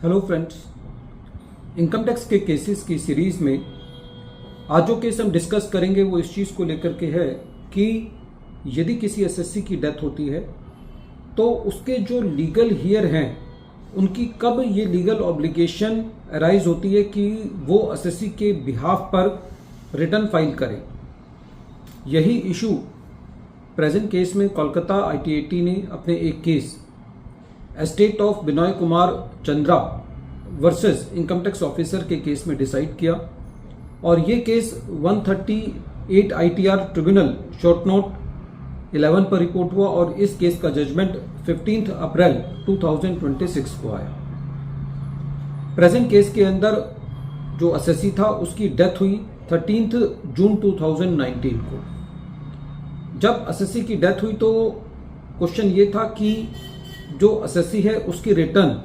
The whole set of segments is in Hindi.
हेलो फ्रेंड्स, इनकम टैक्स के केसेस की सीरीज में आज जो केस हम डिस्कस करेंगे वो इस चीज़ को लेकर के है कि यदि किसी एसएससी की डेथ होती है तो उसके जो लीगल हियर हैं उनकी कब ये लीगल ऑब्लिगेशन अराइज होती है कि वो एसएससी के बिहाफ पर रिटर्न फाइल करें। यही इशू प्रेजेंट केस में कोलकाता ITAT ने अपने एक case estate of Binoy Kumar Chandra versus income tax officer के केस में डिसाइड किया और ये case 138 ITR tribunal short note 11 पर रिपोर्ट हुआ और इस केस का जजमेंट 15 अप्रैल 2026 को आया। प्रेजेंट केस के अंदर जो एसएससी था उसकी डेथ हुई 13 जून 2019 को। जब एसएससी की डेथ हुई तो क्वेश्चन ये था कि जो एसएससी है उसकी रिटर्न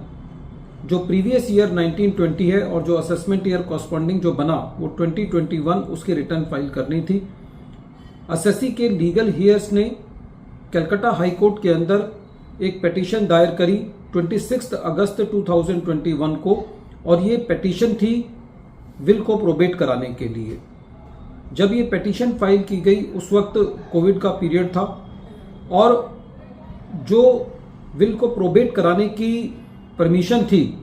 जो प्रीवियस ईयर 1920 है और जो असेसमेंट ईयर कॉरस्पॉन्डिंग जो बना वो 2021 उसकी रिटर्न फाइल करनी थी। एसएससी के लीगल हियर्स ने कलकत्ता हाई कोर्ट के अंदर एक पिटीशन दायर करी 26 अगस्त 2021 को और ये पिटीशन थी विल को प्रोबेट कराने के लिए। जब ये पिटीशन फाइल की गई उस वक्त कोविड का पीरियड था और जो विल को प्रोबेट कराने की परमिशन थी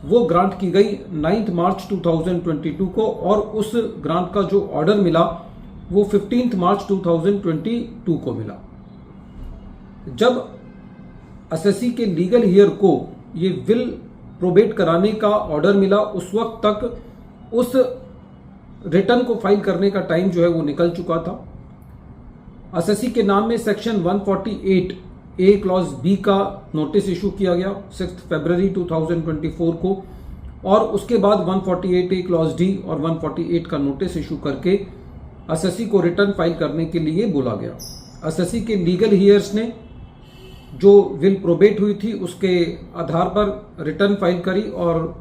वो ग्रांट की गई 9 मार्च 2022 को और उस ग्रांट का जो ऑर्डर मिला वो 15 मार्च 2022 को मिला। जब एसएससी के लीगल हियर को ये विल प्रोबेट कराने का ऑर्डर मिला उस वक्त तक उस रिटर्न को फाइल करने का टाइम जो है वो निकल चुका था। एसएससी के नाम में सेक्शन 148A क्लॉज बी का नोटिस इशू किया गया 6 फरवरी 2024 को और उसके बाद 148A क्लॉज डी और 148 का नोटिस इशू करके एसएससी को रिटर्न फाइल करने के लिए बोला गया। एसएससी के लीगल हियर्स ने जो विल प्रोबेट हुई थी उसके आधार पर रिटर्न फाइल करी और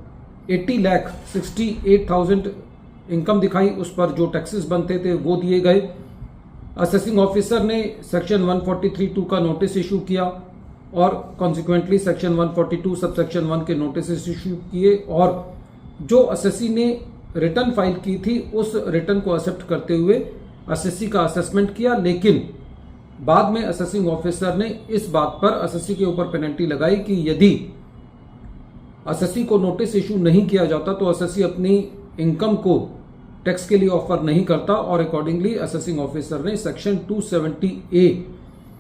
80,68,000 इनकम दिखाई, उस पर जो टैक्सेस बनते थे वो दिए गए। असेसिंग ऑफिसर ने सेक्शन 143(2) का नोटिस इशू किया और कॉन्सिक्वेंटली सेक्शन 142 सब सेक्शन 1 के नोटिस इशू किए और जो एसएससी ने रिटर्न फाइल की थी उस रिटर्न को एक्सेप्ट करते हुए एसएससी का असेसमेंट किया। लेकिन बाद में असेसिंग ऑफिसर ने इस बात पर एसएससी के ऊपर पेनल्टी लगाई कि यदि एसएससी को नोटिस इशू नहीं किया जाता तो एसएससी अपनी इनकम को टैक्स के लिए ऑफर नहीं करता और अकॉर्डिंगली असेसिंग ऑफिसर ने सेक्शन 270A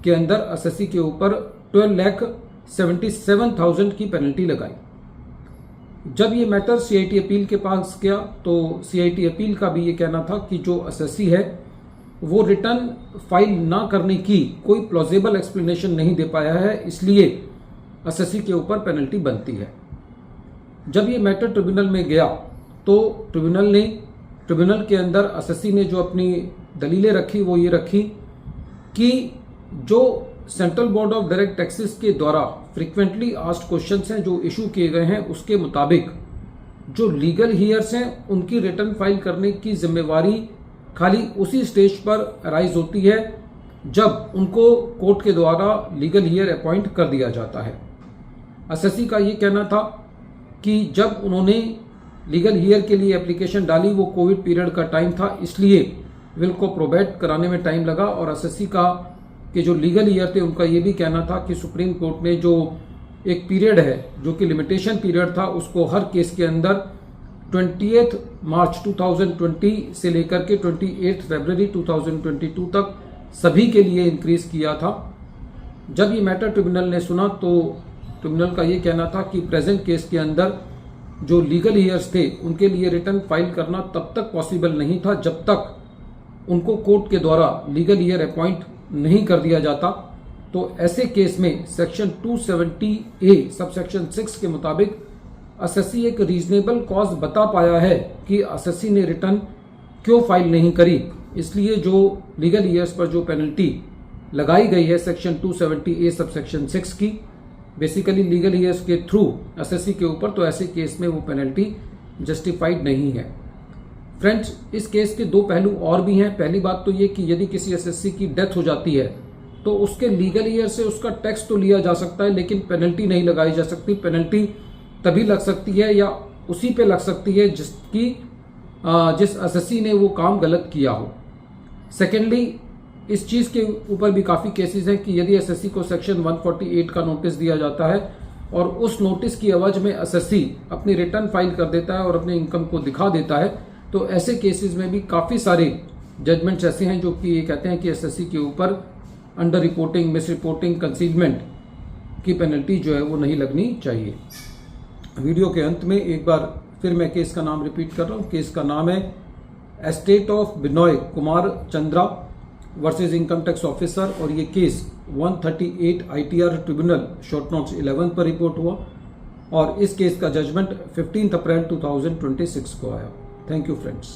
के अंदर एसएससी के ऊपर 12,77,000 की पेनल्टी लगाई। जब ये मैटर CIT अपील के पास गया तो CIT अपील का भी ये कहना था कि जो एसएससी है वो रिटर्न फाइल ना करने की कोई प्लॉजिबल एक्सप्लेनेशन नहीं दे पाया है, इसलिए एसएससी के ऊपर पेनल्टी बनती है। जब ये मैटर ट्रिब्यूनल में गया तो ट्रिब्यूनल के अंदर एसएससी ने जो अपनी दलीलें रखी वो ये रखी कि जो central board of direct taxes के द्वारा फ्रीक्वेंटली आस्क्ड क्वेश्चंस हैं जो इशू किए गए हैं उसके मुताबिक जो लीगल हियर्स हैं उनकी रिटर्न फाइल करने की जिम्मेवारी खाली उसी स्टेज पर अराइज होती है जब उनको कोर्ट के द्वारा लीगल हियर अपॉइंट कर दिया जाता है। एसएससी का ये कहना था कि जब उन्होंने लीगल हियर के लिए एप्लीकेशन डाली वो कोविड पीरियड का टाइम था, इसलिए विल को प्रोबेट कराने में टाइम लगा और एसएससी का के जो लीगल हियर थे उनका ये भी कहना था कि सुप्रीम कोर्ट ने जो एक पीरियड है जो कि लिमिटेशन पीरियड था उसको हर केस के अंदर 20 मार्च 2020 से लेकर के 28 फरवरी 2022 तक सभी के लिए इंक्रीज किया था। जब ये मैटर ट्रिब्यूनल ने सुना तो ट्रिब्यूनल का ये कहना था कि प्रेजेंट केस के अंदर जो लीगल हियर्स थे उनके लिए रिटर्न फाइल करना तब तक पॉसिबल नहीं था जब तक उनको कोर्ट के द्वारा लीगल हियर अपॉइंट नहीं कर दिया जाता। तो ऐसे केस में सेक्शन 270A सब सेक्शन 6 के मुताबिक एसएससी एक रीजनेबल कॉज बता पाया है कि एसएससी ने रिटर्न क्यों फाइल नहीं करी, इसलिए जो लीगल हियर्स पर जो पेनल्टी लगाई गई है सेक्शन 270A सब सेक्शन 6 की बेसिकली लीगल हियर्स के थ्रू एसएससी के ऊपर, तो ऐसे केस में वो पेनल्टी जस्टिफाइड नहीं है। फ्रेंड्स, इस केस के दो पहलू और भी हैं। पहली बात तो ये कि यदि किसी एसएससी की डेथ हो जाती है तो उसके लीगल ईयर से उसका टैक्स तो लिया जा सकता है लेकिन पेनल्टी नहीं लगाई जा सकती। पेनल्टी तभी लग सकती है या उसी पे लग सकती है जिस एसएससी ने वो काम गलत किया हो। सेकेंडली, इस चीज के ऊपर भी काफी केसेस हैं कि यदि एसएससी को सेक्शन 148 का नोटिस दिया जाता है और उस नोटिस की एवज में एसएससी अपनी रिटर्न फाइल कर देता है और अपने इनकम को दिखा देता है, तो ऐसे केसेस में भी काफी सारे जजमेंट्स ऐसे हैं जो कि ये कहते हैं कि एसएससी के ऊपर under reporting, miss reporting, concealment की पेनल्टी जो है वो नहीं लगनी चाहिए। वीडियो के अंत में एक बार फिर मैं केस का नाम रिपीट कर रहा हूँ। केस का नाम है estate of Binoy Kumar Chandra versus income tax officer, और ये case 138 ITR tribunal short notes 11 पर रिपोर्ट हुआ और इस केस का जजमेंट 15 अप्रैल 2026 को आया। Thank you friends.